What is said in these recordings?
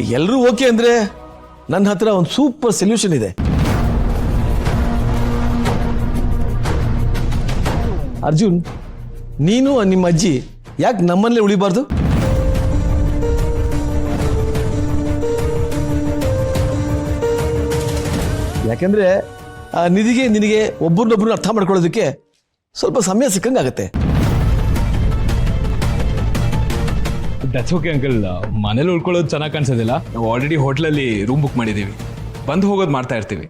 ಎಲ್ಲರೂ ಓಕೆ ಅಂದರೆ ನನ್ನ ಹತ್ರ ಒಂದು ಸೂಪರ್ ಸೊಲ್ಯೂಷನ್ ಇದೆ. ಅರ್ಜುನ್, ನೀನು ನಿಮ್ಮ ಅಜ್ಜಿ ಯಾಕೆ ನಮ್ಮಲ್ಲೇ ಉಳಿಬಾರ್ದು? ಯಾಕೆಂದ್ರೆ ನಿಧಿಗೆ ನಿನಗೆ ಒಬ್ಬರನ್ನೊಬ್ಬರನ್ನ ಅರ್ಥ ಮಾಡ್ಕೊಳ್ಳೋದಕ್ಕೆ ಸ್ವಲ್ಪ ಸಮಯ ಸಿಕ್ಕಂಗಾಗತ್ತೆ. That's okay uncle. ಮನೇಲಿ ಉಳ್ಕೊಳ್ಳೋದು ಚೆನ್ನಾಗಿ ಕಾಣಿಸೋದಿಲ್ಲ. ನಾವು ಆಲ್ರೆಡಿ ಹೋಟ್ಲಲ್ಲಿ ರೂಮ್ ಬುಕ್ ಮಾಡಿದ್ದೀವಿ. ಬಂದು ಹೋಗೋದು ಮಾಡ್ತಾ ಇರ್ತೀವಿ.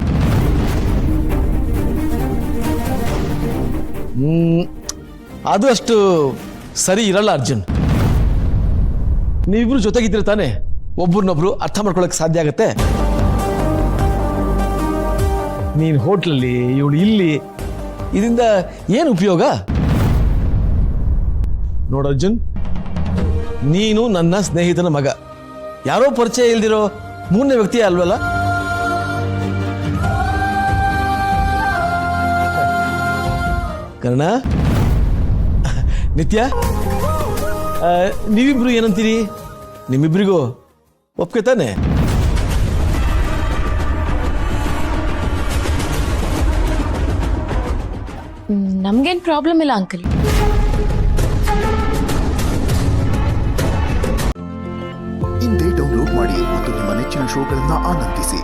ಅದು ಅಷ್ಟು ಸರಿ ಇರಲ್ಲ ಅರ್ಜುನ್. ನೀವಿಬ್ರು ಜೊತೆಗಿದ್ರೆ ತಾನೆ ಒಬ್ಬರನ್ನೊಬ್ರು ಅರ್ಥ ಮಾಡ್ಕೊಳಕ್ ಸಾಧ್ಯ ಆಗತ್ತೆ. ನೀನು ಹೋಟ್ಲಲ್ಲಿ, ಇವಳು ಇಲ್ಲಿ, ಇದರಿಂದ ಏನು ಉಪಯೋಗ? ನೋಡು ಅರ್ಜುನ್, ನೀನು ನನ್ನ ಸ್ನೇಹಿತನ ಮಗ, ಯಾರೋ ಪರಿಚಯ ಇಲ್ದಿರೋ ಮೂರನೇ ವ್ಯಕ್ತಿ ಅಲ್ವಲ್ಲ. ಕರ್ಣ, ನಿತ್ಯ, ನೀವಿಬ್ರು ಏನಂತೀರಿ? ನಿಮ್ಮಿಬ್ರಿಗೂ ಒಪ್ಕೆ ತಾನೆ? ನಮ್ಗೇನ್ ಪ್ರಾಬ್ಲಮ್ ಇಲ್ಲ ಅಂಕಲ್. ಇಂದೇ ಡೌನ್ಲೋಡ್ ಮಾಡಿ ಮತ್ತು ನಿಮ್ಮ ನೆಚ್ಚಿನ ಶೋಗಳನ್ನ ಆನಂದಿಸಿ.